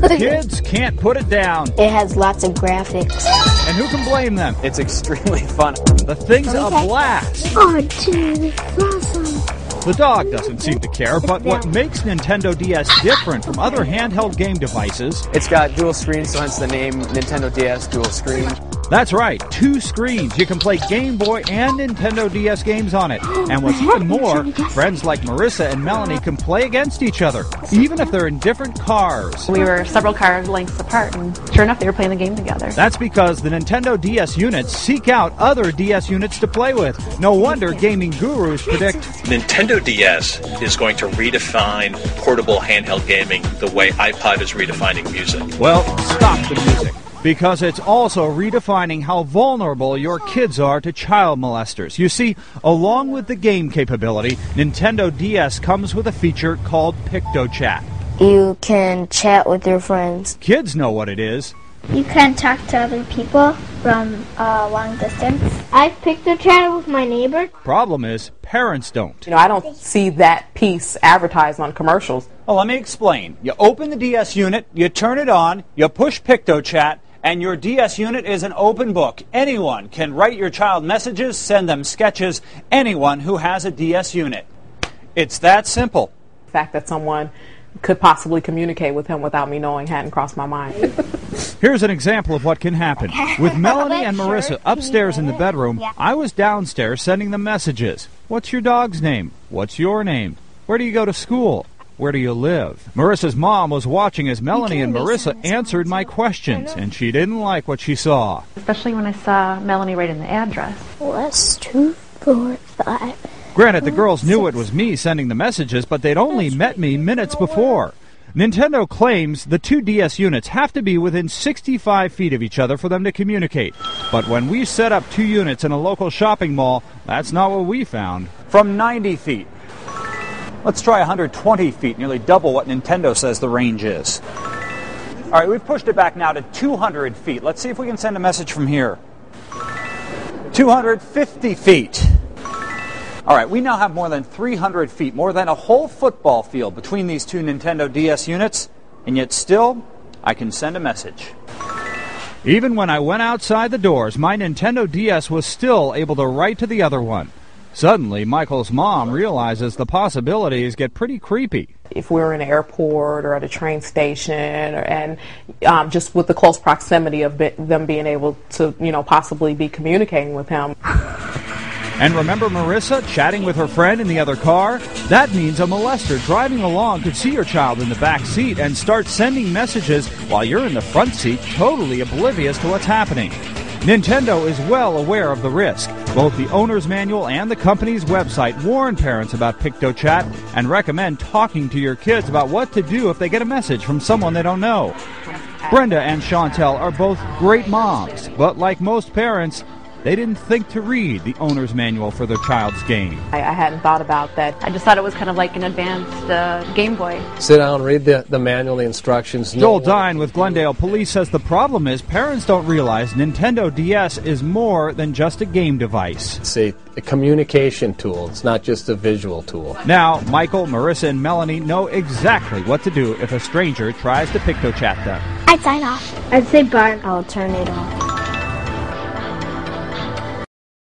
Kids can't put it down. It has lots of graphics. And who can blame them? It's extremely fun. The thing's a blast. Oh, dude, awesome. The dog doesn't seem to care, but what makes Nintendo DS different from other handheld game devices... It's got dual screens, so hence the name Nintendo DS Dual Screen. That's right, 2 screens. You can play Game Boy and Nintendo DS games on it. And what's even more, friends like Marissa and Melanie can play against each other, even if they're in different cars. We were several car lengths apart, and sure enough, they were playing the game together. That's because the Nintendo DS units seek out other DS units to play with. No wonder gaming gurus predict Nintendo DS is going to redefine portable handheld gaming the way iPod is redefining music. Well, stop the music. Because it's also redefining how vulnerable your kids are to child molesters. You see, along with the game capability, Nintendo DS comes with a feature called PictoChat. You can chat with your friends. Kids know what it is. You can talk to other people from a long distance. I've PictoChatted with my neighbor. Problem is, parents don't. I don't see that piece advertised on commercials. Well, let me explain. You open the DS unit, you turn it on, you push PictoChat, and your DS unit is an open book. Anyone can write your child messages, send them sketches, anyone who has a DS unit. It's that simple. The fact that someone could possibly communicate with him without me knowing hadn't crossed my mind. Here's an example of what can happen. With Melanie and Marissa upstairs in the bedroom, I was downstairs sending them messages. What's your dog's name? What's your name? Where do you go to school? Where do you live? Marissa's mom was watching as Melanie and Marissa answered my questions, and she didn't like what she saw. Especially when I saw Melanie write in the address. +2, 4, 5. Granted, the girls knew it was me sending the messages, but they'd only met me minutes before. Nintendo claims the 2 DS units have to be within 65 feet of each other for them to communicate. But when we set up 2 units in a local shopping mall, that's not what we found. From 90 feet. Let's try 120 feet, nearly double what Nintendo says the range is. All right, we've pushed it back now to 200 feet. Let's see if we can send a message from here. 250 feet. All right, we now have more than 300 feet, more than a whole football field between these 2 Nintendo DS units, and yet still, I can send a message. Even when I went outside the doors, my Nintendo DS was still able to write to the other one. Suddenly, Michael's mom realizes the possibilities get pretty creepy. If we were in an airport or at a train station, and just with the close proximity of them being able to, possibly be communicating with him. And remember Marissa chatting with her friend in the other car? That means a molester driving along could see your child in the back seat and start sending messages while you're in the front seat, totally oblivious to what's happening. Nintendo is well aware of the risk. Both the owner's manual and the company's website warn parents about PictoChat and recommend talking to your kids about what to do if they get a message from someone they don't know. Brenda and Chantel are both great moms, but like most parents, they didn't think to read the owner's manual for their child's game. I hadn't thought about that. I just thought it was kind of like an advanced Game Boy. Sit down, read the manual, the instructions. Joel Dine with Glendale Police says the problem is parents don't realize Nintendo DS is more than just a game device. It's a communication tool. It's not just a visual tool. Now, Michael, Marissa, and Melanie know exactly what to do if a stranger tries to PictoChat them. I'd sign off. I'd say bye. I'll turn it off.